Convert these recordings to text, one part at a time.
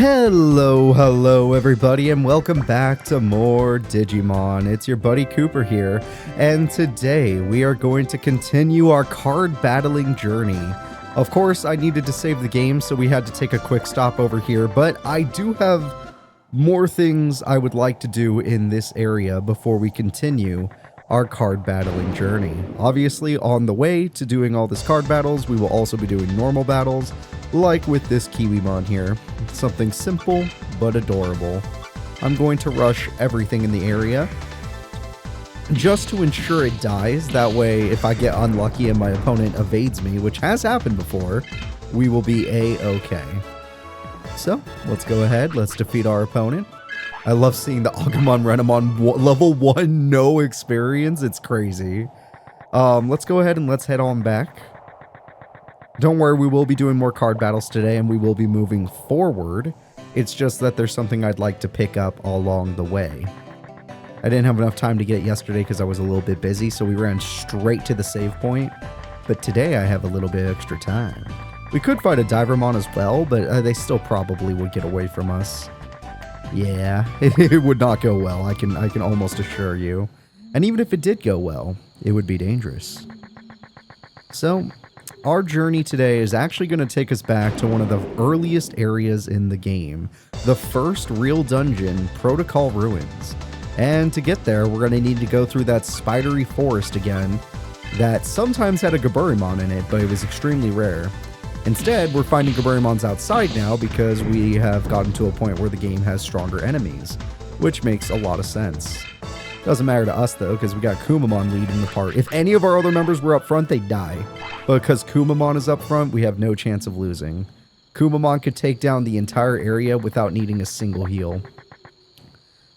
Hello everybody, and welcome back to more Digimon. It's your buddy Cooper here, and today we are going to continue our card battling journey. Of course, I needed to save the game, so we had to take a quick stop over here, but I do have more things I would like to do in this area before we continue our card battling journey. Obviously, on the way to doing all this card battles, we will also be doing normal battles, like with this Kiwimon here. Something simple but adorable. I'm going to rush everything in the area just to ensure it dies. That way, if I get unlucky and my opponent evades me, which has happened before, we will be a-okay. So, let's go ahead. Let's defeat our opponent. I love seeing the Agumon Renamon level 1 no experience. It's crazy. Let's go ahead and let's head on back. Don't worry, we will be doing more card battles today, and we will be moving forward. It's just that there's something I'd like to pick up along the way. I didn't have enough time to get it yesterday because I was a little bit busy, so we ran straight to the save point. But today I have a little bit extra time. We could fight a Divermon as well, but they still probably would get away from us. Yeah, it would not go well, I can almost assure you. And even if it did go well, it would be dangerous. So, our journey today is actually going to take us back to one of the earliest areas in the game. The first real dungeon, Protocol Ruins. And to get there, we're going to need to go through that spidery forest again that sometimes had a Gaburimon in it, but it was extremely rare. Instead, we're finding Gaburimons outside now because we have gotten to a point where the game has stronger enemies, which makes a lot of sense. Doesn't matter to us though, because we got Kumamon leading the part. If any of our other members were up front, they'd die. But because Kumamon is up front, we have no chance of losing. Kumamon could take down the entire area without needing a single heal.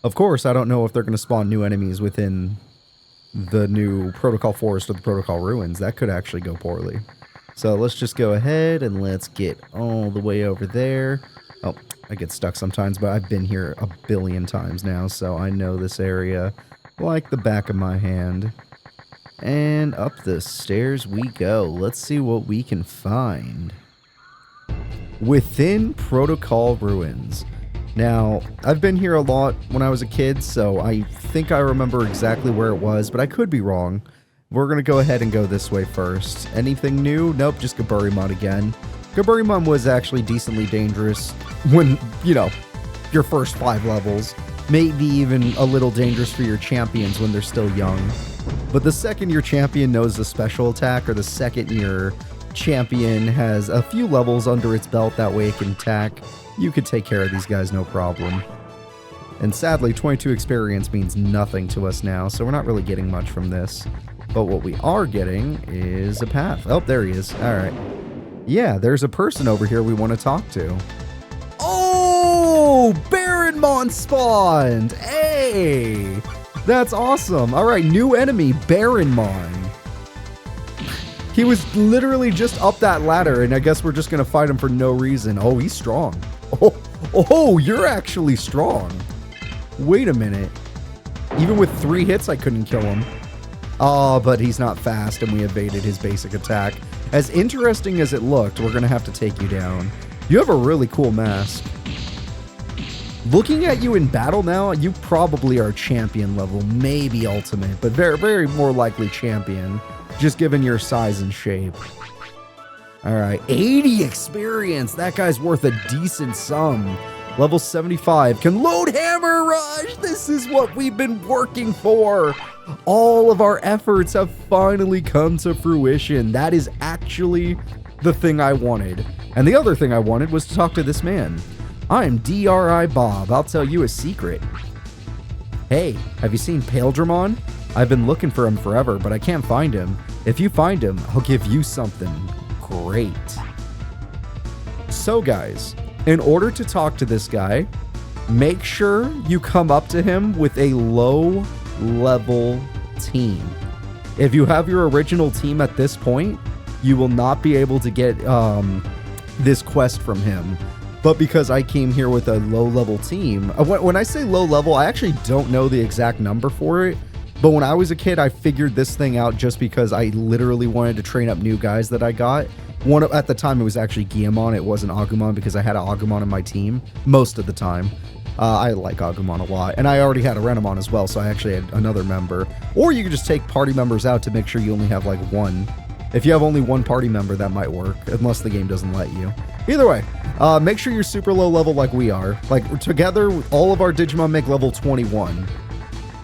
Of course, I don't know if they're going to spawn new enemies within the new Protocol Forest or the Protocol Ruins. That could actually go poorly. So let's just go ahead and let's get all the way over there. Oh, I get stuck sometimes, but I've been here a billion times now, so I know this area like the back of my hand. And up the stairs we go. Let's see what we can find within Protocol Ruins. Now, I've been here a lot when I was a kid, so I think I remember exactly where it was, but I could be wrong. We're going to go ahead and go this way first. Anything new? Nope, just Gaburimon again. Gaburimon was actually decently dangerous when, you know, your first 5 levels. Maybe even a little dangerous for your champions when they're still young. But the second your champion knows the special attack, or the second your champion has a few levels under its belt, that way it can attack, you could take care of these guys no problem. And sadly, 22 experience means nothing to us now, so we're not really getting much from this. But what we are getting is a path. Oh, there he is. All right. Yeah, there's a person over here we want to talk to. Oh, Baronmon spawned. Hey, that's awesome. All right, new enemy, Baronmon. He was literally just up that ladder, and I guess we're just going to fight him for no reason. Oh, he's strong. Oh, you're actually strong. Wait a minute. Even with 3 hits, I couldn't kill him. Oh, but he's not fast, and we evaded his basic attack. As interesting as it looked, we're going to have to take you down. You have a really cool mask. Looking at you in battle now, you probably are champion level, maybe ultimate, but very, very more likely champion, just given your size and shape. All right, 80 experience. That guy's worth a decent sum. Level 75. Can load Hammer Rush. This is what we've been working for. All of our efforts have finally come to fruition. That is actually the thing I wanted. And the other thing I wanted was to talk to this man. I'm DRI Bob. I'll tell you a secret. Hey, have you seen Paledramon? I've been looking for him forever, but I can't find him. If you find him, I'll give you something great. So guys, in order to talk to this guy, make sure you come up to him with a low level team. If you have your original team at this point, you will not be able to get this quest from him. But because I came here with a low level team, when I say low level, I actually don't know the exact number for it. But when I was a kid, I figured this thing out just because I literally wanted to train up new guys that I got. At the time, it was actually Veemon. It wasn't Agumon because I had an Agumon in my team most of the time. I like Agumon a lot, and I already had a Renamon as well, so I actually had another member. Or you could just take party members out to make sure you only have like one. If you have only one party member, that might work, unless the game doesn't let you. Either way, make sure you're super low level like we are. Like, together, all of our Digimon make level 21.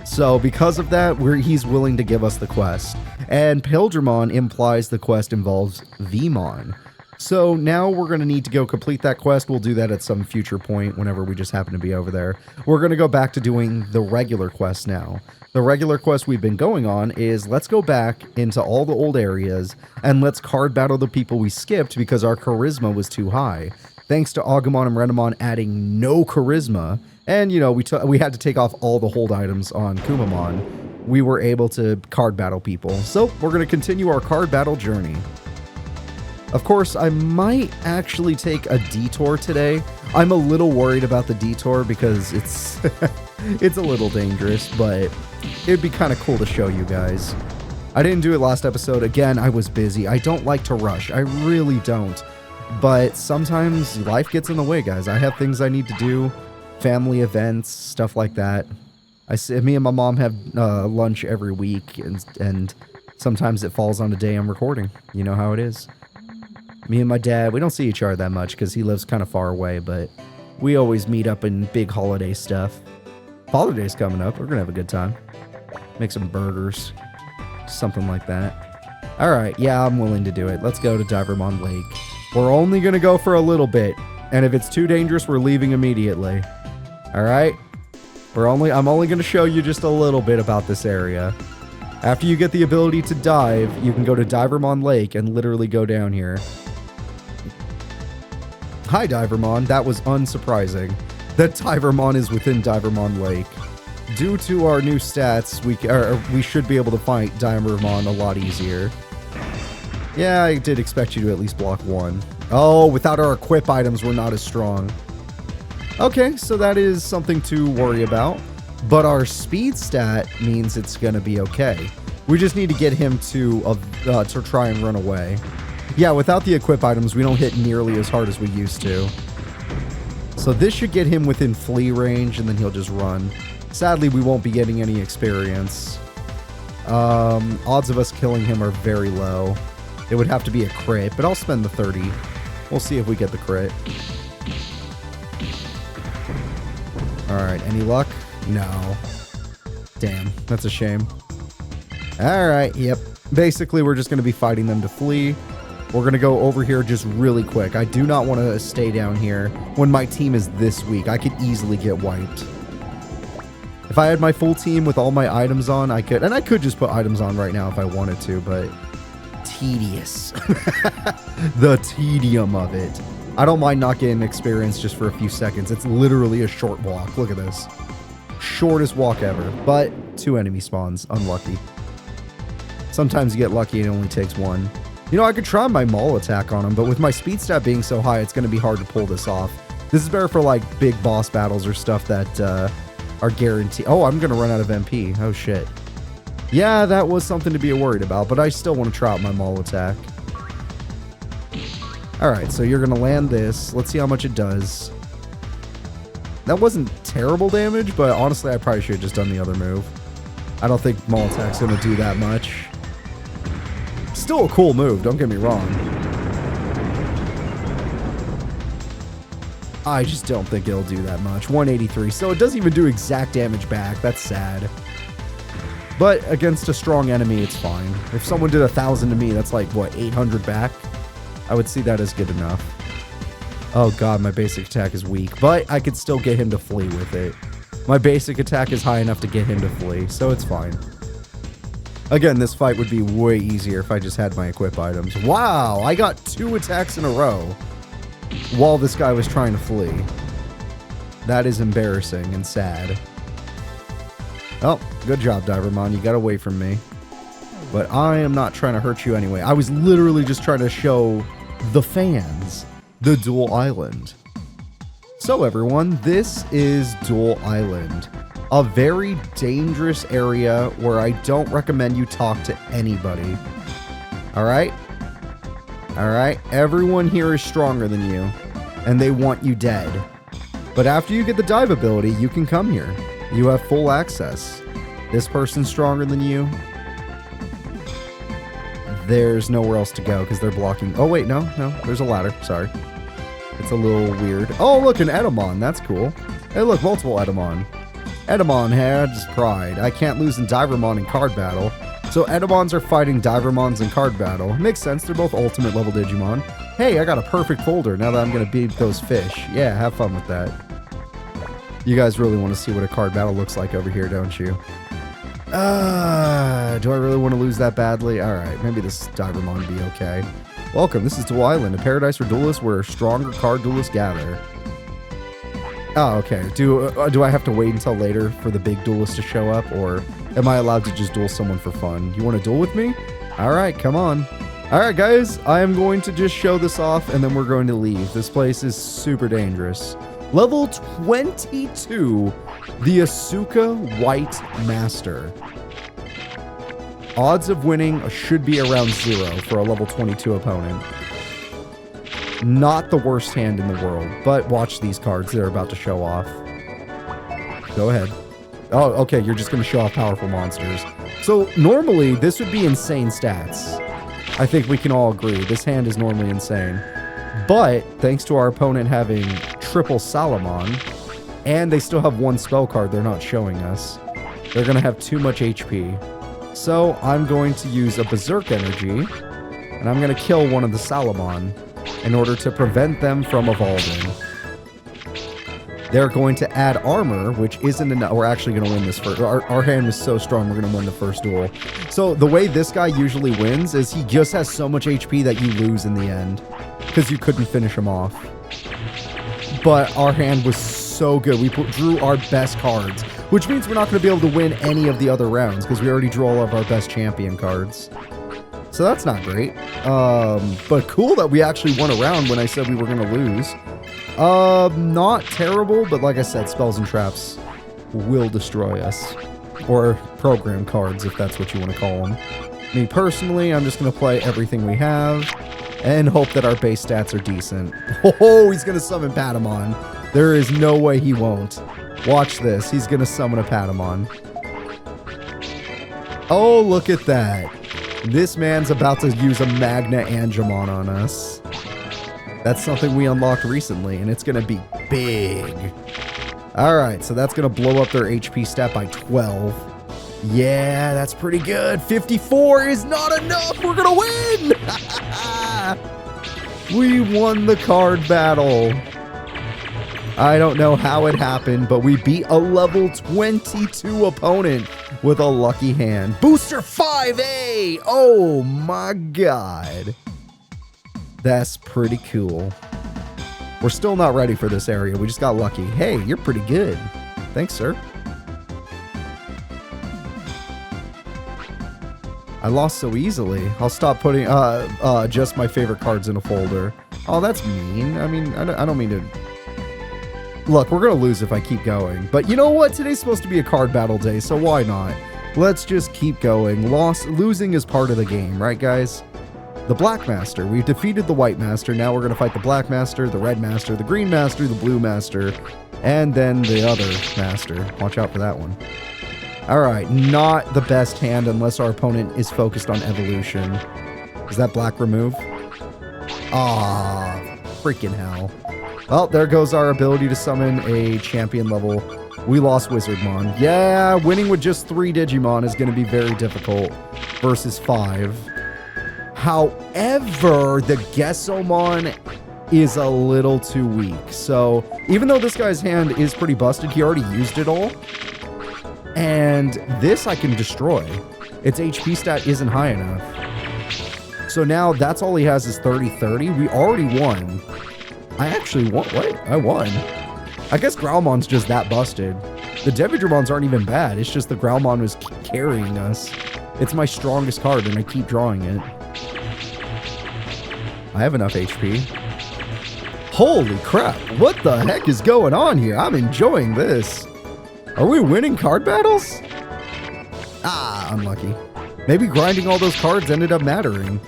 So, because of that, he's willing to give us the quest. And Pilgrimon implies the quest involves Veemon. So, now we're going to need to go complete that quest. We'll do that at some future point, whenever we just happen to be over there. We're going to go back to doing the regular quest now. The regular quest we've been going on is, let's go back into all the old areas, and let's card battle the people we skipped because our charisma was too high. Thanks to Agumon and Renamon adding no charisma, and, you know, we had to take off all the hold items on Kumamon, we were able to card battle people. So, we're going to continue our card battle journey. Of course, I might actually take a detour today. I'm a little worried about the detour because it's it's a little dangerous, but it'd be kind of cool to show you guys. I didn't do it last episode. Again, I was busy. I don't like to rush. I really don't. But sometimes life gets in the way, guys. I have things I need to do, family events, stuff like that. Me and my mom have lunch every week, and sometimes it falls on a day I'm recording. You know how it is. Me and my dad, we don't see each other that much because he lives kind of far away, but we always meet up in big holiday stuff. Father's Day's coming up. We're going to have a good time. Make some burgers. Something like that. Alright, yeah, I'm willing to do it. Let's go to Divermon Lake. We're only going to go for a little bit, and if it's too dangerous, we're leaving immediately. Alright? I'm only going to show you just a little bit about this area. After you get the ability to dive, you can go to Divermon Lake and literally go down here. Hi, Divermon. That was unsurprising. That Divermon is within Divermon Lake. Due to our new stats, we should be able to fight Divermon a lot easier. Yeah, I did expect you to at least block one. Oh, without our equip items, we're not as strong. Okay, so that is something to worry about. But our speed stat means it's going to be okay. We just need to get him to try and run away. Yeah, without the equip items, we don't hit nearly as hard as we used to. So this should get him within flee range, and then he'll just run. Sadly, we won't be getting any experience. Odds of us killing him are very low. It would have to be a crit, but I'll spend the 30. We'll see if we get the crit. Alright, any luck? No. Damn, that's a shame. Alright, yep. Basically, we're just going to be fighting them to flee. We're going to go over here just really quick. I do not want to stay down here when my team is this weak. I could easily get wiped. If I had my full team with all my items on, I could. And I could just put items on right now if I wanted to, but tedious. The tedium of it. I don't mind not getting experience just for a few seconds. It's literally a short walk. Look at this. Shortest walk ever. But 2 enemy spawns. Unlucky. Sometimes you get lucky and it only takes 1. You know, I could try my maul attack on him, but with my speed stat being so high, it's going to be hard to pull this off. This is better for, like, big boss battles or stuff that are guaranteed. Oh, I'm going to run out of MP. Oh, shit. Yeah, that was something to be worried about, but I still want to try out my maul attack. Alright, so you're going to land this. Let's see how much it does. That wasn't terrible damage, but honestly, I probably should have just done the other move. I don't think maul attack's going to do that much. Still a cool move, don't get me wrong. I just don't think it'll do that much. 183, so it doesn't even do exact damage back. That's sad. But against a strong enemy, it's fine. If someone did 1,000 to me, that's like, what, 800 back? I would see that as good enough. Oh god, my basic attack is weak, but I could still get him to flee with it. My basic attack is high enough to get him to flee, so it's fine. Again, this fight would be way easier if I just had my equip items. Wow, I got 2 attacks in a row while this guy was trying to flee. That is embarrassing and sad. Oh, good job, Divermon. You got away from me. But I am not trying to hurt you anyway. I was literally just trying to show the fans the Duel Island. So everyone, this is Duel Island. A very dangerous area where I don't recommend you talk to anybody. Alright? Alright? Everyone here is stronger than you, and they want you dead. But after you get the dive ability, you can come here. You have full access. This person's stronger than you. There's nowhere else to go because they're blocking. Oh, wait, no. There's a ladder. Sorry. It's a little weird. Oh, look, an Edamon. That's cool. Hey, look, multiple Edamon. Edamon has pride. I can't lose in Divermon in card battle. So Edamons are fighting Divermons in card battle. Makes sense. They're both ultimate level Digimon. Hey, I got a perfect folder now that I'm going to beat those fish. Yeah, have fun with that. You guys really want to see what a card battle looks like over here, don't you? Do I really want to lose that badly? Alright, maybe this Divermon will be okay. Welcome, this is Duel Island, a paradise for duelists where stronger card duelists gather. Oh, okay. Do I have to wait until later for the big duelist to show up, or am I allowed to just duel someone for fun? You want to duel with me? Alright, come on. Alright, guys, I am going to just show this off, and then we're going to leave. This place is super dangerous. Level 22, the Asuka White Master. Odds of winning should be around 0 for a level 22 opponent. Not the worst hand in the world, but watch these cards they're about to show off. Go ahead. Oh, okay, you're just going to show off powerful monsters. So normally, this would be insane stats. I think we can all agree. This hand is normally insane. But thanks to our opponent having triple Salamon, and they still have one spell card they're not showing us, they're going to have too much HP. So I'm going to use a Berserk Energy, and I'm going to kill one of the Salamon in order to prevent them from evolving. They're going to add armor, which isn't enough. We're actually going to win this first. Our hand is so strong, we're going to win the first duel. So the way this guy usually wins is he just has so much HP that you lose in the end, because you couldn't finish him off. But our hand was so good. We drew our best cards, which means we're not going to be able to win any of the other rounds because we already drew all of our best champion cards. So that's not great. But cool that we actually won a round when I said we were going to lose. Not terrible, but like I said, spells and traps will destroy us. Or program cards, if that's what you want to call them. Me personally, I'm just going to play everything we have and hope that our base stats are decent. Oh, he's going to summon Patamon. There is no way he won't. Watch this. He's going to summon a Patamon. Oh, look at that. This man's about to use a Magna Angemon on us. That's something we unlocked recently, and it's going to be big. Alright, so that's going to blow up their HP stat by 12. Yeah, that's pretty good. 54 is not enough. We're going to win. We won the card battle. I don't know how it happened, but we beat a level 22 opponent with a lucky hand. Booster 5A! Oh my god. That's pretty cool. We're still not ready for this area. We just got lucky. Hey, you're pretty good. Thanks, sir. I lost so easily. I'll stop putting just my favorite cards in a folder. Oh, that's mean. I mean, I don't mean to... Look, we're going to lose if I keep going. But you know what? Today's supposed to be a card battle day, so why not? Let's just keep going. Losing is part of the game, right, guys? The Black Master. We've defeated the White Master. Now we're going to fight the Black Master, the Red Master, the Green Master, the Blue Master, and then the other Master. Watch out for that one. Alright, not the best hand unless our opponent is focused on evolution. Is that black remove? Ah, freaking hell. Well, there goes our ability to summon a champion level. We lost Wizardmon. Yeah, winning with just 3 Digimon is going to be very difficult versus 5. However, the Gesomon is a little too weak. So, even though this guy's hand is pretty busted, he already used it all. And this I can destroy. Its HP stat isn't high enough. So now that's all he has is 30-30. We already won. I actually won. Wait, I won. I guess Growlmon's just that busted. The Divermons aren't even bad. It's just the Growlmon was carrying us. It's my strongest card and I keep drawing it. I have enough HP. Holy crap. What the heck is going on here? I'm enjoying this. Are we winning card battles? Ah, unlucky. Maybe grinding all those cards ended up mattering.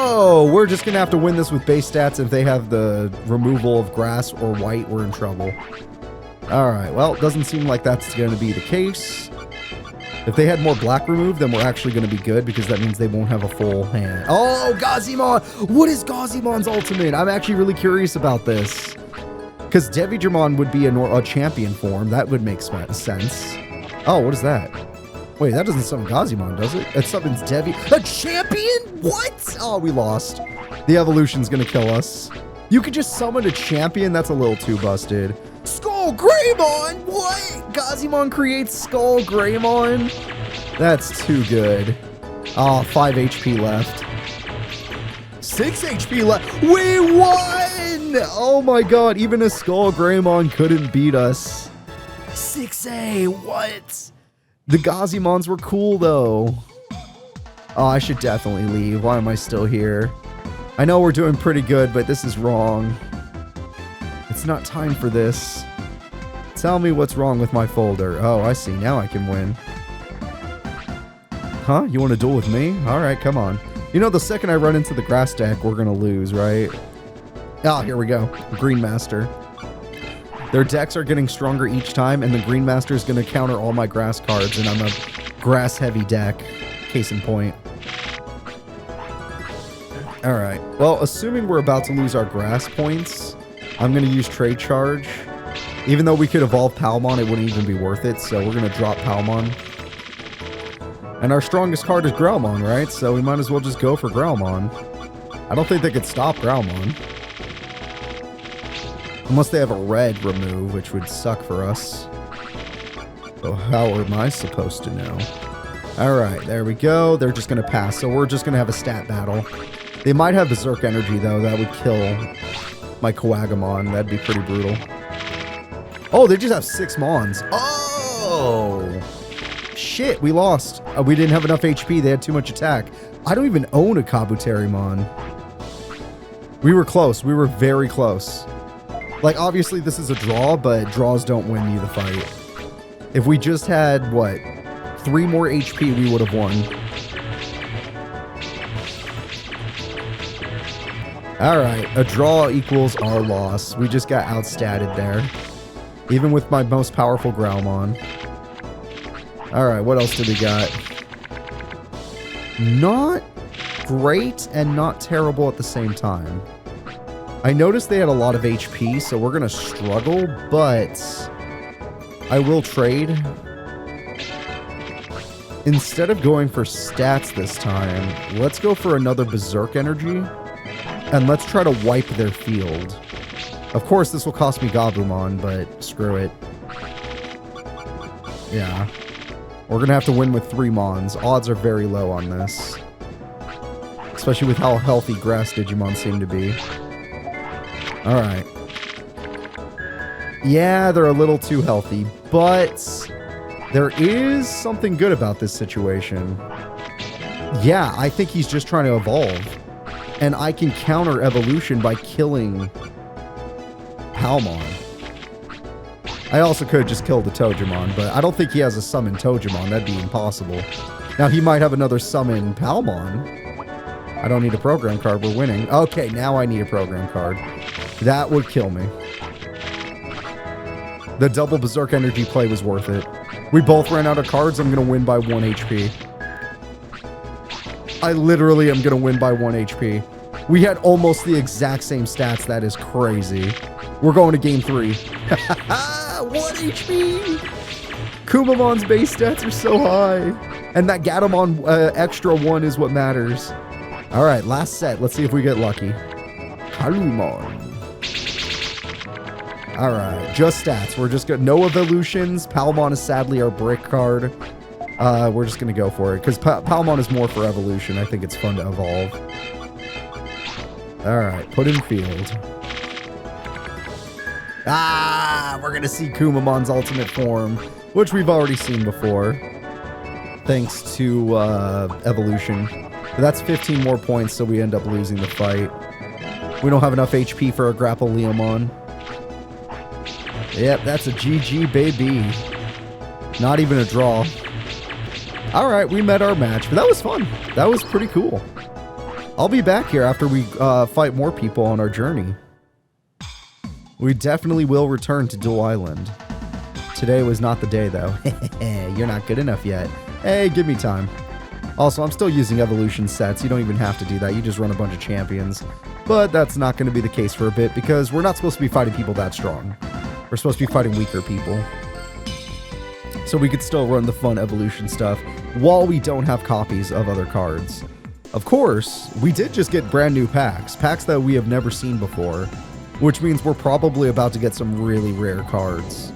Oh, we're just going to have to win this with base stats. If they have the removal of grass or white, we're in trouble. All right, well, it doesn't seem like that's going to be the case. If they had more black removed, then we're actually going to be good because that means they won't have a full hand. Oh, Gazimon! What is Gazimon's ultimate? I'm actually really curious about this. Because Digimon would be a champion form. That would make sense. Oh, what is that? Wait, that doesn't summon Gazimon, does it? It summons Devi. A champion? What? Oh, we lost. The evolution's going to kill us. You could just summon a champion? That's a little too busted. Skull Greymon? What? Gazimon creates Skull Greymon? That's too good. Oh, 5 HP left. 6 HP left. We won! Oh my god, even a Skull Greymon couldn't beat us. 6A, what? The Gazimons were cool though. Oh, I should definitely leave. Why am I still here? I know we're doing pretty good, but this is wrong. It's not time for this. Tell me what's wrong with my folder. Oh, I see. Now I can win. Huh? You want to duel with me? Alright, come on. You know, the second I run into the grass deck, we're going to lose, right? Oh, here we go. Green Master. Their decks are getting stronger each time, and the Green Master is going to counter all my grass cards, and I'm a grass-heavy deck. Case in point. Alright. Well, assuming we're about to lose our grass points, I'm going to use Trade Charge. Even though we could evolve Palmon, it wouldn't even be worth it, so we're going to drop Palmon. And our strongest card is Growlmon, right? So we might as well just go for Growlmon. I don't think they could stop Growlmon. Unless they have a red remove, which would suck for us. So how am I supposed to know? Alright, there we go. They're just going to pass, so we're just going to have a stat battle. They might have Berserk Energy, though. That would kill my Coagamon. That'd be pretty brutal. Oh, they just have 6 Mons. Oh! Shit, we lost. We didn't have enough HP. They had too much attack. I don't even own a Kabuterimon. We were close. We were very close. Like, obviously, this is a draw, but draws don't win you the fight. If we just had, what, 3 more HP, we would have won. Alright, a draw equals our loss. We just got outstatted there. Even with my most powerful Growlmon. Alright, what else do we got? Not great and not terrible at the same time. I noticed they had a lot of HP, so we're going to struggle, but I will trade. Instead of going for stats this time, let's go for another Berserk Energy, and let's try to wipe their field. Of course, this will cost me Gabumon, but screw it. Yeah. We're going to have to win with 3 Mons. Odds are very low on this. Especially with how healthy Grass Digimon seem to be. Alright. Yeah, they're a little too healthy, but there is something good about this situation. Yeah, I think he's just trying to evolve. And I can counter evolution by killing Palmon. I also could just kill the Tojimon, but I don't think he has a summon Tojimon. That'd be impossible. Now, he might have another summon Palmon. I don't need a program card. We're winning. Okay, now I need a program card. That would kill me. The double Berserk Energy play was worth it. We both ran out of cards. I'm going to win by 1 HP. I literally am going to win by 1 HP. We had almost the exact same stats. That is crazy. We're going to game 3. 1 HP! Kumamon's base stats are so high. And that Gatomon extra 1 is what matters. Alright, last set. Let's see if we get lucky. Kalumon. Alright, just stats. We're just going no evolutions. Palmon is sadly our brick card. We're just going to go for it. Because Palmon is more for evolution. I think it's fun to evolve. Alright, put in field. Ah, we're going to see Kumamon's ultimate form, which we've already seen before. Thanks to evolution. But that's 15 more points, so we end up losing the fight. We don't have enough HP for a Grapple Leomon. Yep, that's a GG, baby. Not even a draw. Alright, we met our match, but that was fun. That was pretty cool. I'll be back here after we fight more people on our journey. We definitely will return to Duel Island. Today was not the day, though. You're not good enough yet. Hey, give me time. Also, I'm still using evolution sets. You don't even have to do that. You just run a bunch of champions. But that's not going to be the case for a bit because we're not supposed to be fighting people that strong. We're supposed to be fighting weaker people. So we could still run the fun evolution stuff while we don't have copies of other cards. Of course, we did just get brand new packs. Packs that we have never seen before. Which means we're probably about to get some really rare cards.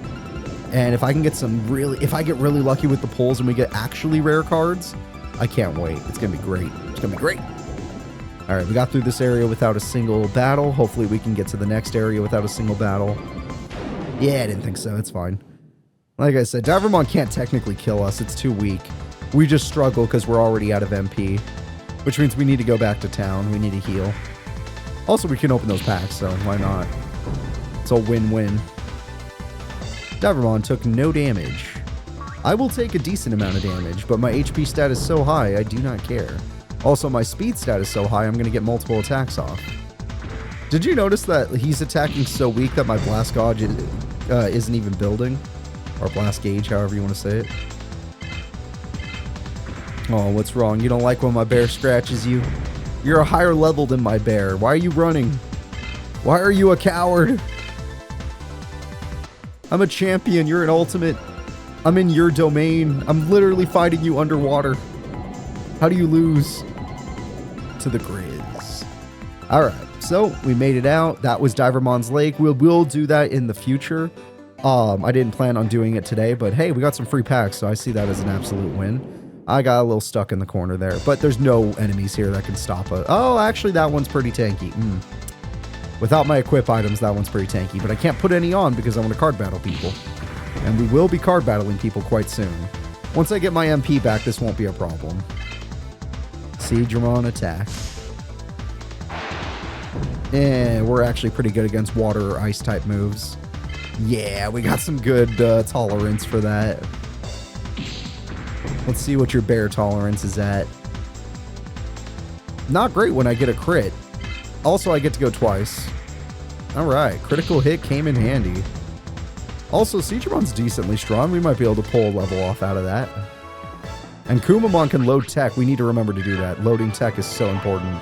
And if I can get if I get really lucky with the pulls and we get actually rare cards, I can't wait. It's going to be great. It's going to be great. All right, we got through this area without a single battle. Hopefully we can get to the next area without a single battle. Yeah, I didn't think so. It's fine. Like I said, Divermon can't technically kill us. It's too weak. We just struggle because we're already out of MP. Which means we need to go back to town. We need to heal. Also, we can open those packs, so why not? It's a win-win. Divermon took no damage. I will take a decent amount of damage, but my HP stat is so high, I do not care. Also, my speed stat is so high, I'm going to get multiple attacks off. Did you notice that he's attacking so weak that my Blast Gauge isn't even building? Or Blast Gauge, however you want to say it. Oh, what's wrong? You don't like when my bear scratches you? You're a higher level than my bear. Why are you running? Why are you a coward? I'm a champion. You're an ultimate. I'm in your domain. I'm literally fighting you underwater. How do you lose? To the Grizz. Alright, so we made it out. That was Divermon's Lake. We'll do that in the future. I didn't plan on doing it today, but hey, we got some free packs, so I see that as an absolute win. I got a little stuck in the corner there, but there's no enemies here that can stop us. Oh, actually, that one's pretty tanky. Without my equip items, that one's pretty tanky, but I can't put any on because I want to card battle people. And we will be card battling people quite soon. Once I get my MP back, this won't be a problem. Digimon attack. And we're actually pretty good against water or ice type moves. Yeah, we got some good tolerance for that. Let's see what your bear tolerance is at. Not great when I get a crit. Also, I get to go twice. Alright, critical hit came in handy. Also, Digimon's decently strong. We might be able to pull a level off out of that. And Kumamon can load tech. We need to remember to do that. Loading tech is so important.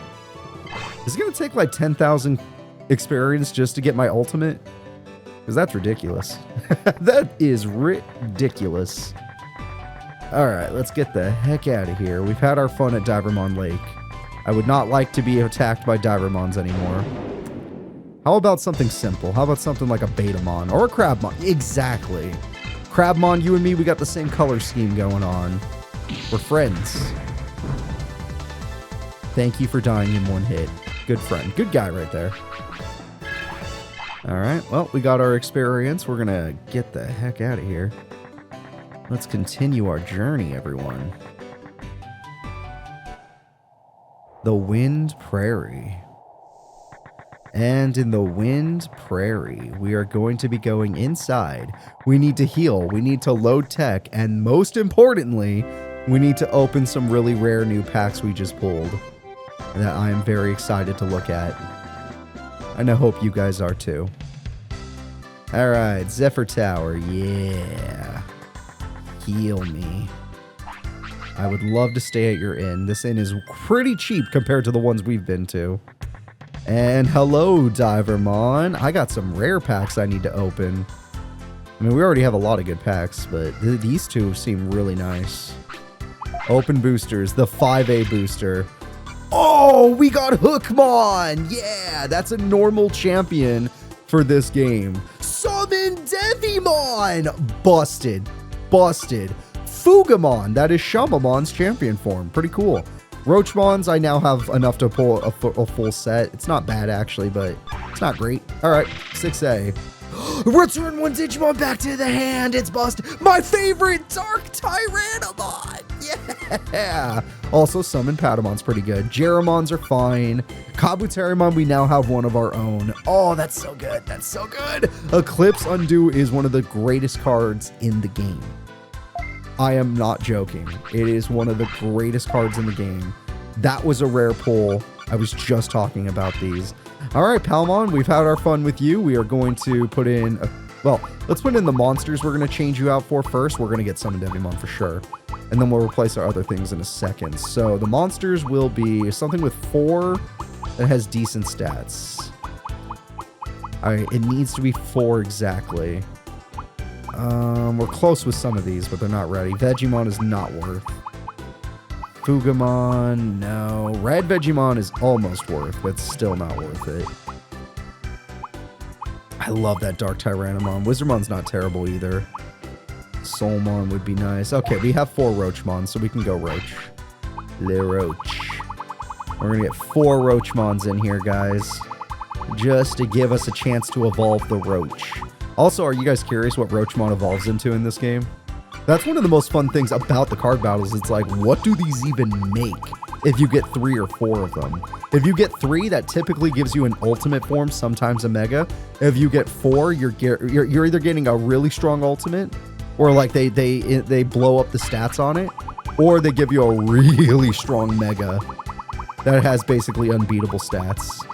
Is it going to take like 10,000 experience just to get my ultimate? Because that's ridiculous. That is ridiculous. Alright, let's get the heck out of here. We've had our fun at Divermon Lake. I would not like to be attacked by Divermons anymore. How about something simple? How about something like a Betamon or a Crabmon? Exactly. Crabmon, you and me, we got the same color scheme going on. We're friends. Thank you for dying in one hit. Good friend. Good guy right there. Alright, well, we got our experience. We're gonna get the heck out of here. Let's continue our journey, everyone. The Wind Prairie. And in the Wind Prairie, we are going to be going inside. We need to heal, we need to load tech, and most importantly, we need to open some really rare new packs we just pulled. That I am very excited to look at. And I hope you guys are too. Alright, Zephyr Tower, yeah. Heal me. I would love to stay at your inn. This inn is pretty cheap compared to the ones we've been to. And hello, Divermon. I got some rare packs I need to open. I mean, we already have a lot of good packs, but these two seem really nice. Open boosters. The 5A booster. Oh, we got Hookmon! Yeah, that's a normal champion for this game. Summon Veemon! Busted. Busted. Fugamon, that is Shamamon's champion form. Pretty cool. Roachmons, I now have enough to pull a full set. It's not bad, actually, but it's not great. All right, 6A. Return one Digimon back to the hand. It's busted. My favorite, Dark Tyrannomon. Yeah. Also, Summon Patamon's pretty good. Jeremons are fine. Kabuterimon, we now have one of our own. Oh, that's so good. That's so good. Eclipse Undo is one of the greatest cards in the game. I am not joking. It is one of the greatest cards in the game. That was a rare pull. I was just talking about these. All right, Palmon, we've had our fun with you. We are going to put in, well, let's put in the monsters we're going to change you out for first. We're going to get summoned Digimon for sure. And then we'll replace our other things in a second. So the monsters will be something with 4 that has decent stats. All right, it needs to be 4 exactly. We're close with some of these, but they're not ready. Vegemon is not worth. Fugamon, no. Red Vegemon is almost worth, but still not worth it. I love that Dark Tyrannomon. Wizardmon's not terrible either. Soulmon would be nice. Okay, we have 4 Roachmon, so we can go Roach. Le Roach. We're going to get 4 Roachmons in here, guys. Just to give us a chance to evolve the Roach. Also, are you guys curious what Roachmon evolves into in this game? That's one of the most fun things about the card battles. It's like, what do these even make if you get 3 or 4 of them? If you get 3, that typically gives you an ultimate form, sometimes a mega. If you get 4, you're either getting a really strong ultimate, or like they blow up the stats on it, or they give you a really strong mega that has basically unbeatable stats.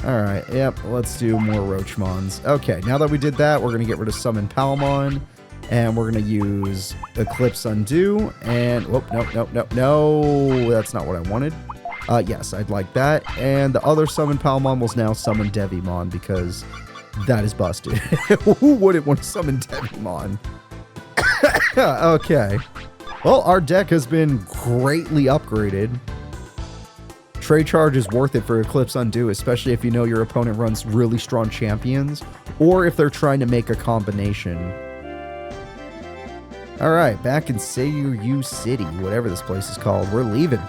Alright, yep, let's do more Roachmons. Okay, now that we did that, we're going to get rid of Summon Palmon, and we're going to use Eclipse Undo, and, whoop, no, that's not what I wanted. Yes, I'd like that, and the other Summon Palmon will now summon Veemon, because that is busted. Who wouldn't want to summon Veemon? Okay. Well, our deck has been greatly upgraded. Trade Charge is worth it for Eclipse Undo, especially if you know your opponent runs really strong champions, or if they're trying to make a combination. Alright, back in Seiyu City, whatever this place is called, we're leaving.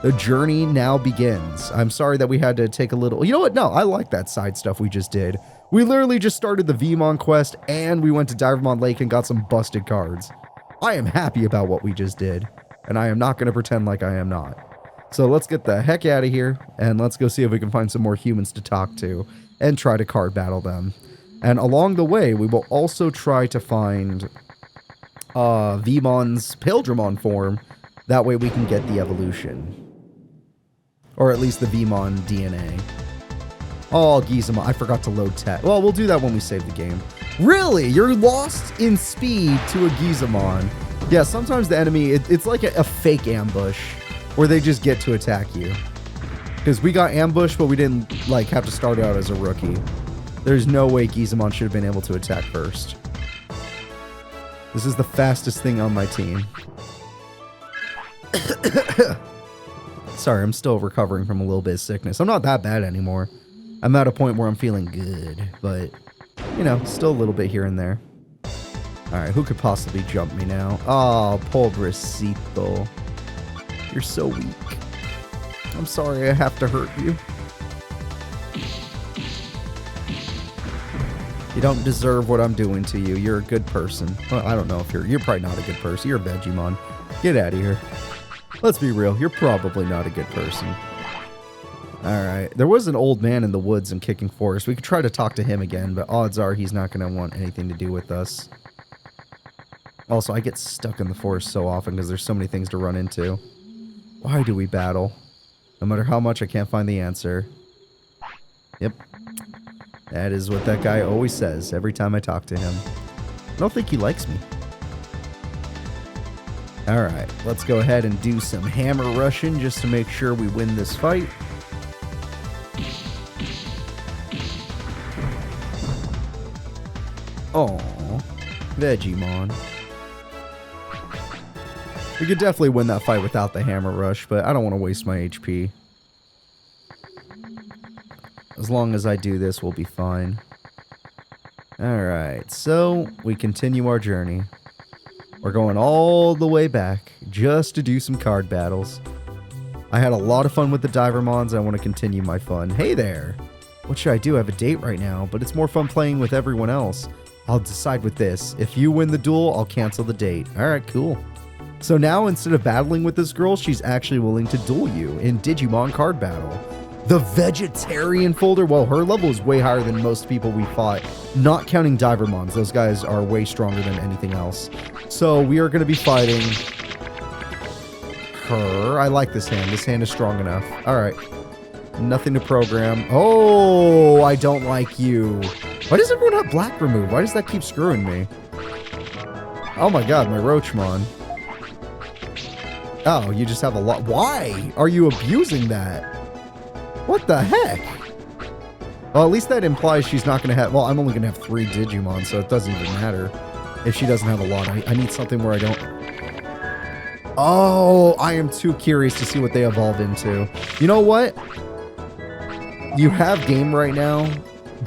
The journey now begins. I'm sorry that we had to take a little... You know what? No, I like that side stuff we just did. We literally just started the Veemon quest, and we went to Divermon Lake and got some busted cards. I am happy about what we just did, and I am not going to pretend like I am not. So let's get the heck out of here, and let's go see if we can find some more humans to talk to, and try to card battle them. And along the way, we will also try to find Veemon's Pildramon form. That way we can get the evolution. Or at least the Veemon DNA. Oh, Gizamon. I forgot to load tech. Well, we'll do that when we save the game. Really? You're lost in speed to a Gizamon. Yeah, sometimes the enemy, it's like a fake ambush. Where they just get to attack you. Because we got ambushed, but we didn't like have to start out as a rookie. There's no way Gizamon should have been able to attack first. This is the fastest thing on my team. Sorry, I'm still recovering from a little bit of sickness. I'm not that bad anymore. I'm at a point where I'm feeling good, but, you know, still a little bit here and there. Alright, who could possibly jump me now? Oh, pobrecito. You're so weak. I'm sorry I have to hurt you. You don't deserve what I'm doing to you. You're a good person. Well, I don't know if you're probably not a good person. You're a Vegemon. Get out of here. Let's be real. You're probably not a good person. Alright. There was an old man in the woods in Kicking Forest. We could try to talk to him again, but odds are he's not going to want anything to do with us. Also, I get stuck in the forest so often because there's so many things to run into. Why do we battle? No matter how much, I can't find the answer. Yep. That is what that guy always says every time I talk to him. I don't think he likes me. Alright, let's go ahead and do some hammer rushing just to make sure we win this fight. Aww. Vegemon. We could definitely win that fight without the hammer rush, but I don't want to waste my HP. As long as I do this, we'll be fine. Alright, so we continue our journey. We're going all the way back just to do some card battles. I had a lot of fun with the Divermons. I want to continue my fun. Hey there! What should I do? I have a date right now, but it's more fun playing with everyone else. I'll decide with this. If you win the duel, I'll cancel the date. Alright, cool. So now, instead of battling with this girl, she's actually willing to duel you in Digimon card battle. The Vegetarian folder, well, her level is way higher than most people we fought, not counting Divermons. Those guys are way stronger than anything else. So we are going to be fighting her. I like this hand. This hand is strong enough. All right. Nothing to program. Oh, I don't like you. Why does everyone have black remove? Why does that keep screwing me? Oh my god, my Roachmon. Oh, you just have a lot. Why are you abusing that? What the heck? Well, at least that implies she's not going to have... Well, I'm only going to have 3 Digimon, so it doesn't even matter if she doesn't have a lot. I need something where I don't... Oh, I am too curious to see what they evolve into. You know what? You have game right now,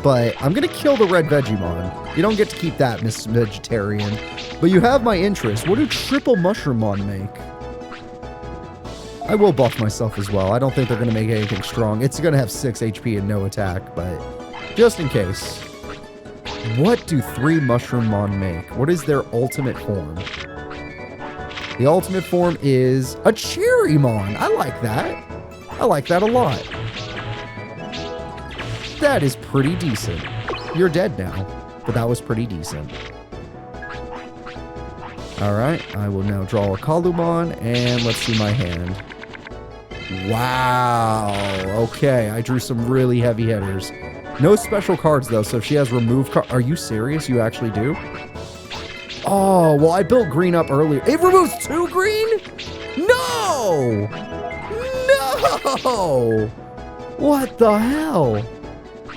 but I'm going to kill the red Vegemon. You don't get to keep that, Miss Vegetarian. But you have my interest. What do triple Mushroomon make? I will buff myself as well. I don't think they're going to make anything strong. It's going to have 6 HP and no attack, but just in case. What do 3 Mushroomon make? What is their ultimate form? The ultimate form is a Cherrymon. I like that. I like that a lot. That is pretty decent. You're dead now, but that was pretty decent. All right, I will now draw a Kalumon, and let's see my hand. Wow. Okay, I drew some really heavy hitters. No special cards, though, so if she has removed cards... Are you serious? You actually do? Oh, well, I built green up earlier. It removes 2 green? No! No! What the hell?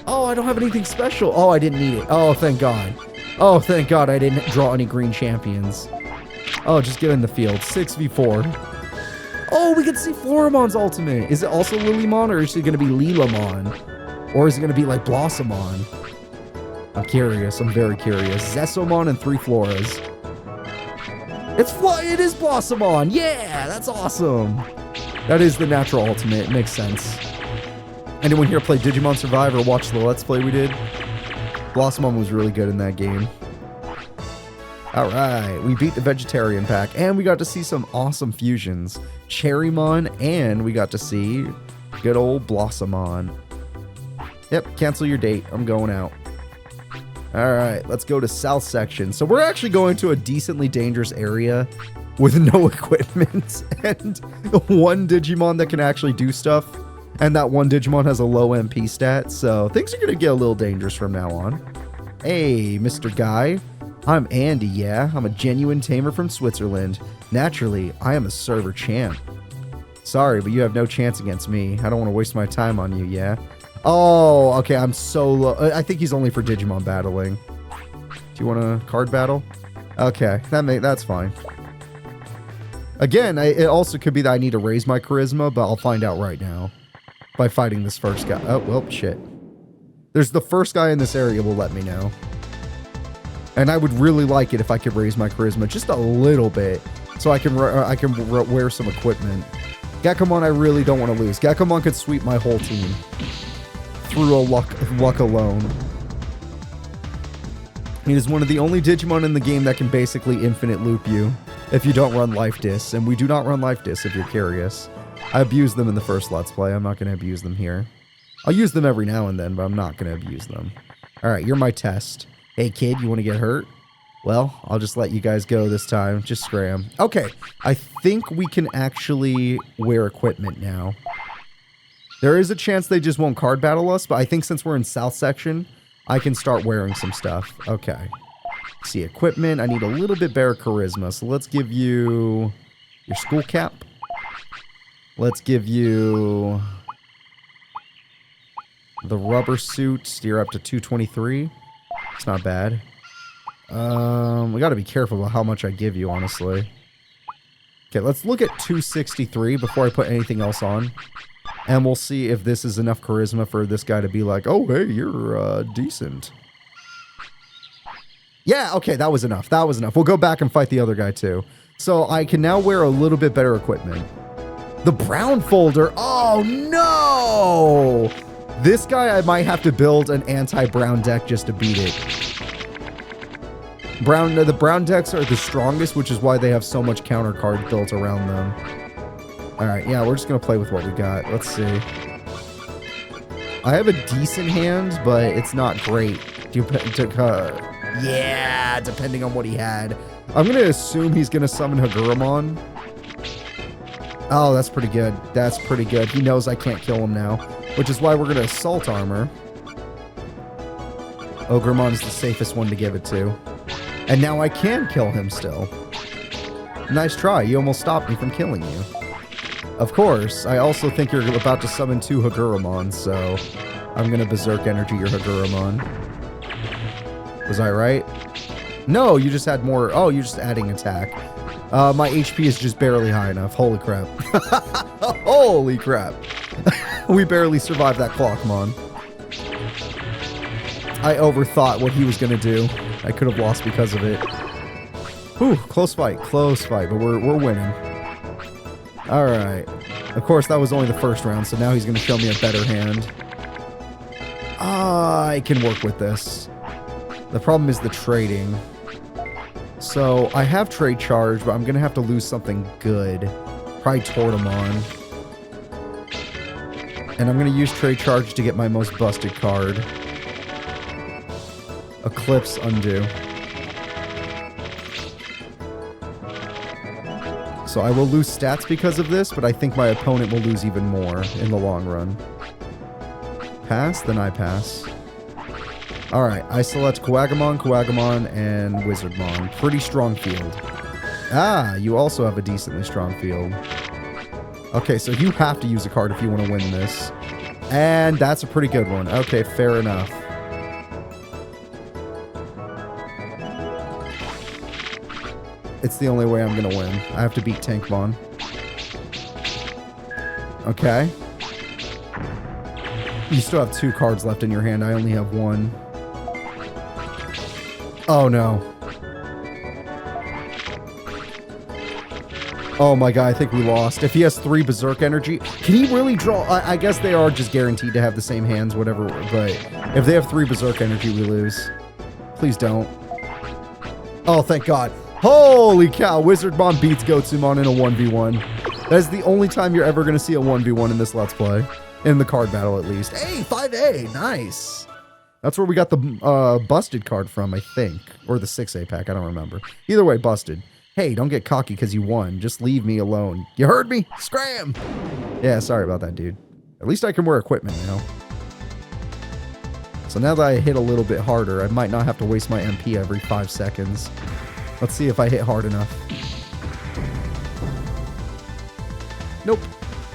Oh, I don't have anything special. Oh, I didn't need it. Oh, thank God. Oh, thank God I didn't draw any green champions. Oh, just get in the field. 6v4. Oh, we can see Floramon's ultimate. Is it also Lilymon, or is it going to be Lilamon? Or is it going to be like Blossomon? I'm curious. I'm very curious. Zessomon and 3 Floras. It is Blossomon. Yeah, that's awesome. That is the natural ultimate. It makes sense. Anyone here play Digimon Survive or watch the Let's Play we did? Blossomon was really good in that game. All right, we beat the Vegetarian pack, and we got to see some awesome fusions. Cherrymon, and we got to see good old Blossomon. Yep, cancel your date. I'm going out. All right, let's go to South Section. So we're actually going to a decently dangerous area with no equipment and 1 Digimon that can actually do stuff. And that 1 Digimon has a low MP stat, so things are going to get a little dangerous from now on. Hey, Mr. Guy. I'm Andy, yeah. I'm a genuine tamer from Switzerland. Naturally, I am a server champ. Sorry, but you have no chance against me. I don't want to waste my time on you, yeah? Oh, okay, I'm so low. I think he's only for Digimon battling. Do you want a card battle? Okay, that's fine. Again, it also could be that I need to raise my charisma, but I'll find out right now. By fighting this first guy. Oh, well, shit. There's the first guy in this area will let me know. And I would really like it if I could raise my charisma just a little bit, so I can wear some equipment. Gekomon, I really don't want to lose. Gekomon could sweep my whole team through a luck alone. He is one of the only Digimon in the game that can basically infinite loop you if you don't run life discs, and we do not run life discs if you're curious. I abused them in the first Let's Play. I'm not going to abuse them here. I'll use them every now and then, but I'm not going to abuse them. All right, you're my test. Hey, kid, you want to get hurt? Well, I'll just let you guys go this time. Just scram. Okay, I think we can actually wear equipment now. There is a chance they just won't card battle us, but I think since we're in South Section, I can start wearing some stuff. Okay. See, equipment. I need a little bit better charisma, so let's give you your school cap. Let's give you the rubber suit. You're up to 223. It's not bad. We got to be careful about how much I give you, honestly. Okay, let's look at 263 before I put anything else on. And we'll see if this is enough charisma for this guy to be like, oh, hey, you're decent. Yeah, okay, that was enough. That was enough. We'll go back and fight the other guy, too. So I can now wear a little bit better equipment. The brown folder. Oh, no! This guy, I might have to build an anti-brown deck just to beat it. The brown decks are the strongest, which is why they have so much counter card built around them. All right, yeah, we're just going to play with what we got. Let's see. I have a decent hand, but it's not great. Yeah, depending on what he had. I'm going to assume he's going to summon Haguramon. Oh, that's pretty good. That's pretty good. He knows I can't kill him now, which is why we're going to assault armor. Ogremon's the safest one to give it to. And now I can kill him still. Nice try. You almost stopped me from killing you. Of course, I also think you're about to summon 2 Hagurumon, so I'm going to Berserk Energy your Hagurumon. Was I right? No, you just had more. Oh, you're just adding attack. My HP is just barely high enough. Holy crap. Holy crap. We barely survived that Clockmon. I overthought what he was going to do. I could have lost because of it. Whew, close fight, but we're winning. Alright. Of course, that was only the first round, so now he's going to show me a better hand. I can work with this. The problem is the trading. So, I have trade charge, but I'm going to have to lose something good. Probably Tortamon. And I'm going to use trade charge to get my most busted card. Eclipse Undo. So I will lose stats because of this, but I think my opponent will lose even more in the long run. Pass? Then I pass. Alright, I select Kuwagamon, and Wizardmon. Pretty strong field. Ah, you also have a decently strong field. Okay, so you have to use a card if you want to win this. And that's a pretty good one. Okay, fair enough. It's the only way I'm going to win. I have to beat Tankmon. Okay. You still have 2 cards left in your hand. I only have 1. Oh, no. Oh, my God. I think we lost. If he has 3 Berserk Energy... Can he really draw... I guess they are just guaranteed to have the same hands, whatever. But if they have 3 Berserk Energy, we lose. Please don't. Oh, thank God. Holy cow, Wizardmon beats Gotsumon in a 1v1. That is the only time you're ever going to see a 1v1 in this Let's Play. In the card battle, at least. Hey, 5A, nice. That's where we got the busted card from, I think. Or the 6A pack, I don't remember. Either way, busted. Hey, don't get cocky because you won. Just leave me alone. You heard me? Scram! Yeah, sorry about that, dude. At least I can wear equipment now. So now that I hit a little bit harder, I might not have to waste my MP every 5 seconds. Let's see if I hit hard enough. Nope.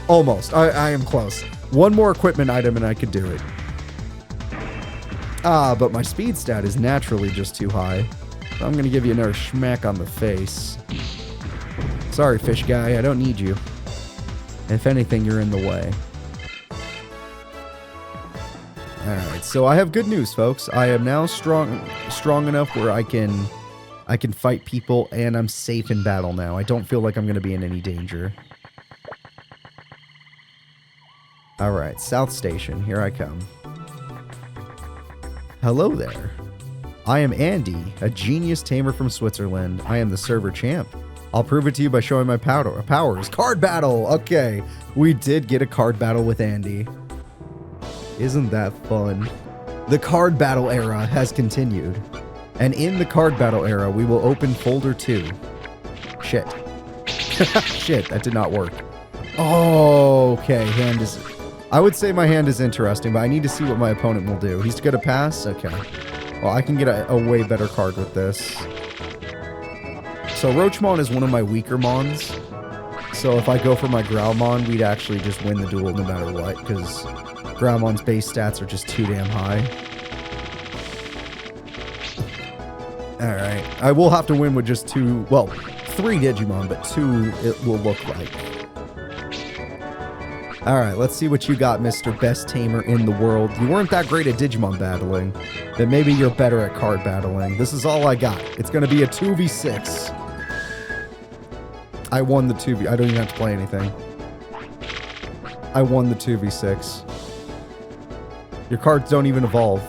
Almost. I am close. One more equipment item and I could do it. Ah, but my speed stat is naturally just too high. So I'm going to give you another smack on the face. Sorry, fish guy. I don't need you. If anything, you're in the way. Alright, so I have good news, folks. I am now strong enough where I can fight people, and I'm safe in battle now. I don't feel like I'm going to be in any danger. Alright, South Station. Here I come. Hello there. I am Andy, a genius tamer from Switzerland. I am the server champ. I'll prove it to you by showing my powers. Card battle! Okay, we did get a card battle with Andy. Isn't that fun? The card battle era has continued. And in the card battle era, we will open folder 2. Shit. Shit, that did not work. Oh, okay, hand is... I would say my hand is interesting, but I need to see what my opponent will do. He's going to pass? Okay. Well, I can get a way better card with this. So Roachmon is one of my weaker mons. So if I go for my Growlmon, we'd actually just win the duel no matter what, because Growlmon's base stats are just too damn high. Alright. I will have to win with just 2, well, 3 Digimon, but 2 it will look like. Alright, let's see what you got, Mr. Best Tamer in the world. You weren't that great at Digimon battling, but maybe you're better at card battling. This is all I got. It's going to be a 2v6. I won the 2v... I don't even have to play anything. I won the 2v6. Your cards don't even evolve.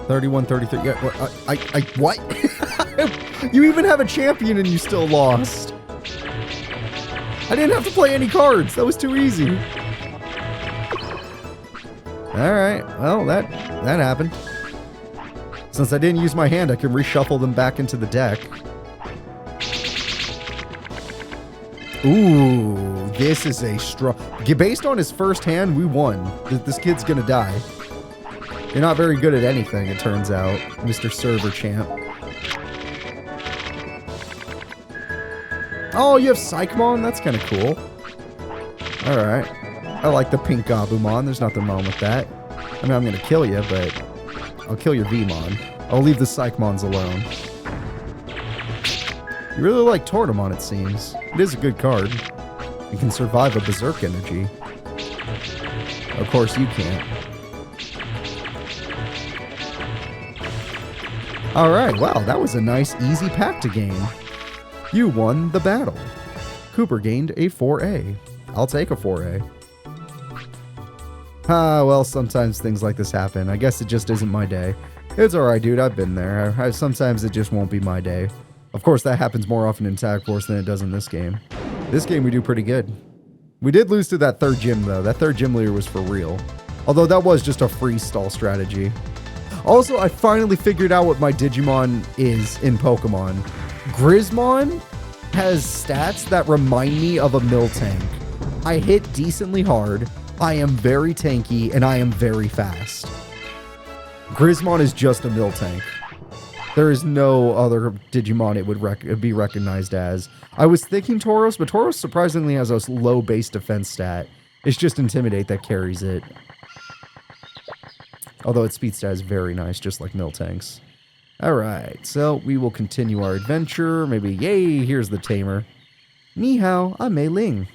31, 33... Yeah, what? You even have a champion and you still lost. I didn't have to play any cards. That was too easy. Alright, well, that happened. Since I didn't use my hand, I can reshuffle them back into the deck. Ooh, this is a strong... Based on his first hand, we won. This kid's gonna die. You're not very good at anything, it turns out, Mr. Server Champ. Oh, you have Psychmon? That's kind of cool. Alright. I like the pink Gabumon. There's nothing wrong with that. I mean, I'm going to kill you, but I'll kill your Veemon. I'll leave the Psychmons alone. You really like Tortamon, it seems. It is a good card. You can survive a Berserk energy. Of course, you can't. Alright, wow, that was a nice, easy pack to gain. You won the battle. Cooper gained a 4A. I'll take a 4A. Ah, well, sometimes things like this happen. I guess it just isn't my day. It's alright, dude. I've been there. Sometimes it just won't be my day. Of course, that happens more often in Tag Force than it does in this game. This game, we do pretty good. We did lose to that third gym, though. That third gym leader was for real. Although that was just a freestyle strategy. Also, I finally figured out what my Digimon is in Pokemon. Grismon has stats that remind me of a Miltank. I hit decently hard, I am very tanky, and I am very fast. Grismon is just a Miltank. There is no other Digimon it would be recognized as. I was thinking Tauros, but Tauros surprisingly has a low base defense stat. It's just Intimidate that carries it. Although its speed stat is very nice, just like Miltank's. Alright, so we will continue our adventure. Maybe, yay, here's the tamer. Ni hao, I'm Mei Ling.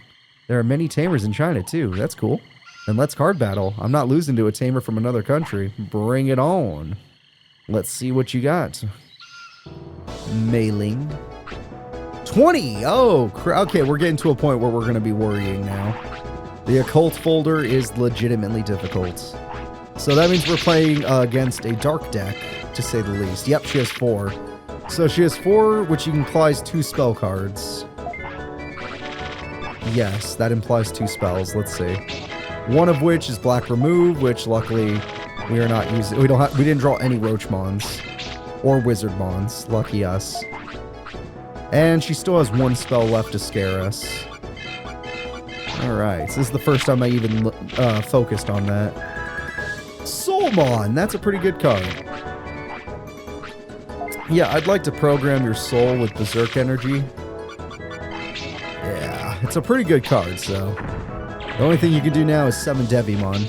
There are many tamers in China, too. That's cool. Then let's card battle. I'm not losing to a tamer from another country. Bring it on. Let's see what you got. Mei Ling. 20! Oh, okay, we're getting to a point where we're going to be worrying now. The occult folder is legitimately difficult. So that means we're playing against a dark deck, to say the least. Yep, she has 4. So she has 4, which implies 2 spell cards. Yes, that implies 2 spells. Let's see. One of which is Black Remove, which luckily we are not using. We didn't draw any Roachmons or Wizardmons. Lucky us. And she still has 1 spell left to scare us. Alright, so this is the first time I even focused on that. Soulmon! That's a pretty good card. Yeah, I'd like to program your soul with Berserk energy. Yeah, it's a pretty good card, so... The only thing you can do now is summon Devimon.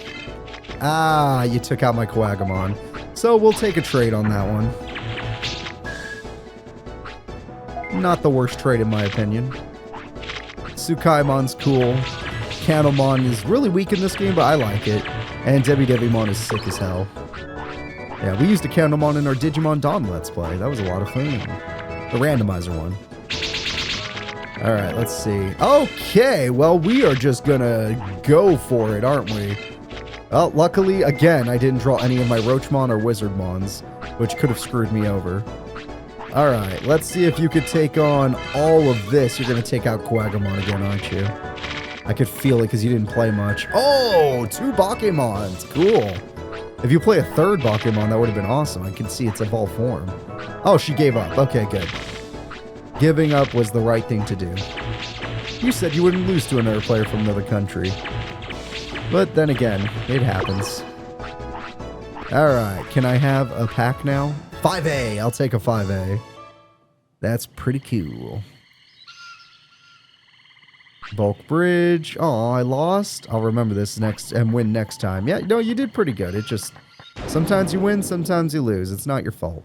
Ah, you took out my Coagamon. So we'll take a trade on that one. Not the worst trade in my opinion. Tsukaimon's cool. Candlemon is really weak in this game, but I like it. And Devimon is sick as hell. Yeah, we used a Candlemon in our Digimon Dawn Let's Play. That was a lot of fun. The randomizer one. Alright, let's see. Okay, well, we are just gonna go for it, aren't we? Well, luckily, again, I didn't draw any of my Roachmon or Wizardmons, which could have screwed me over. Alright, let's see if you could take on all of this. You're gonna take out Coagamon again, aren't you? I could feel it because you didn't play much. Oh, 2 Bakemons. Cool. If you play a 3rd Bakemon, that would have been awesome. I can see its evolved form. Oh, she gave up. Okay, good. Giving up was the right thing to do. You said you wouldn't lose to another player from another country. But then again, it happens. Alright, can I have a pack now? 5A! I'll take a 5A. That's pretty cool. Bulk Bridge. Oh, I lost. I'll remember this next and win next time. Yeah, no, you did pretty good. It just... Sometimes you win, sometimes you lose. It's not your fault.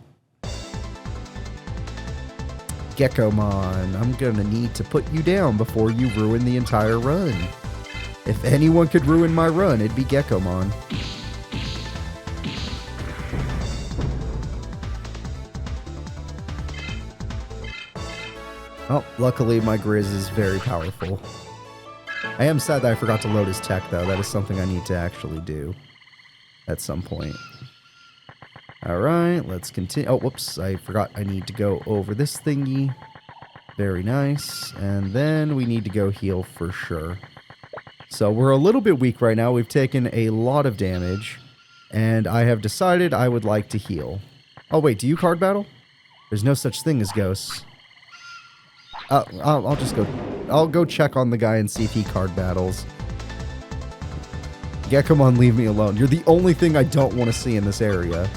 Geckomon, I'm gonna need to put you down before you ruin the entire run. If anyone could ruin my run, it'd be Geckomon. Oh, luckily my Grizz is very powerful. I am sad that I forgot to load his tech, though. That is something I need to actually do at some point. Alright, let's continue. Oh, whoops, I forgot I need to go over this thingy. Very nice. And then we need to go heal for sure. So we're a little bit weak right now. We've taken a lot of damage. And I have decided I would like to heal. Oh, wait, do you card battle? There's no such thing as ghosts. I'll just go. I'll go check on the guy and see if he card battles. Gekomon, leave me alone. You're the only thing I don't want to see in this area.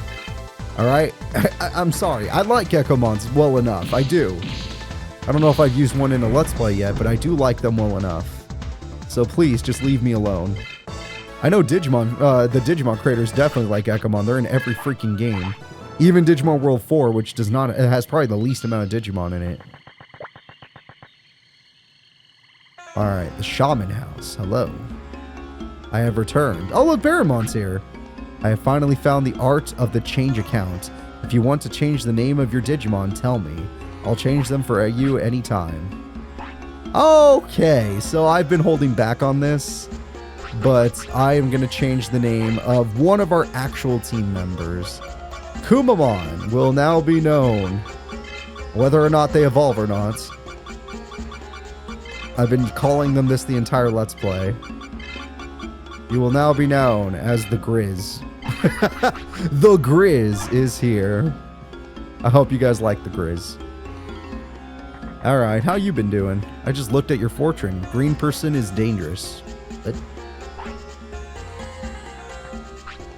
Alright? I'm sorry. I like Gekomons well enough. I do. I don't know if I've used one in a Let's Play yet, but I do like them well enough. So please, just leave me alone. I know Digimon, the Digimon creators definitely like Gekomon. They're in every freaking game. Even Digimon World 4, which does not, it has probably the least amount of Digimon in it. Alright, the Shaman House. Hello. I have returned. Oh, look, Baronmon's here. I have finally found the art of the change account. If you want to change the name of your Digimon, tell me. I'll change them for you anytime. Okay, so I've been holding back on this, but I am going to change the name of one of our actual team members. Kumamon will now be known, whether or not they evolve or not. I've been calling them this the entire Let's Play. You will now be known as the Grizz. The Grizz is here. I hope you guys like the Grizz. Alright, how you been doing? I just looked at your Fortune. Green person is dangerous.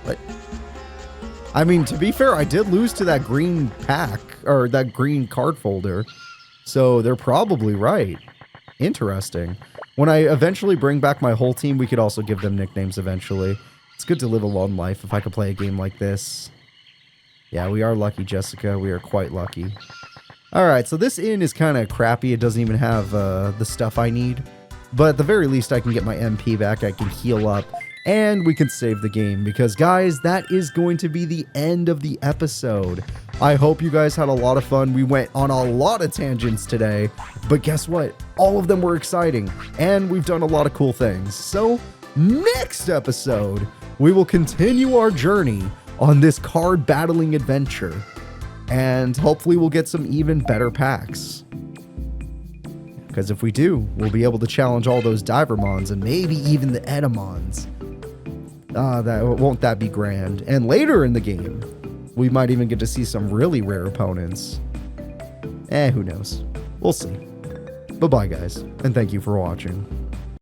What? I mean, to be fair, I did lose to that green pack, or that green card folder. So they're probably right. Interesting. When I eventually bring back my whole team, we could also give them nicknames eventually. It's good to live a long life if I could play a game like this. Yeah, we are lucky, Jessica. We are quite lucky. Alright, so this inn is kind of crappy. It doesn't even have the stuff I need. But at the very least, I can get my MP back. I can heal up. And we can save the game. Because, guys, that is going to be the end of the episode. I hope you guys had a lot of fun. We went on a lot of tangents today. But guess what? All of them were exciting. And we've done a lot of cool things. So, next episode, we will continue our journey on this card battling adventure. And hopefully we'll get some even better packs. Because if we do, we'll be able to challenge all those Divermons and maybe even the Edamons. Won't that be grand? And later in the game, we might even get to see some really rare opponents. Who knows? We'll see. Bye-bye, guys, and thank you for watching.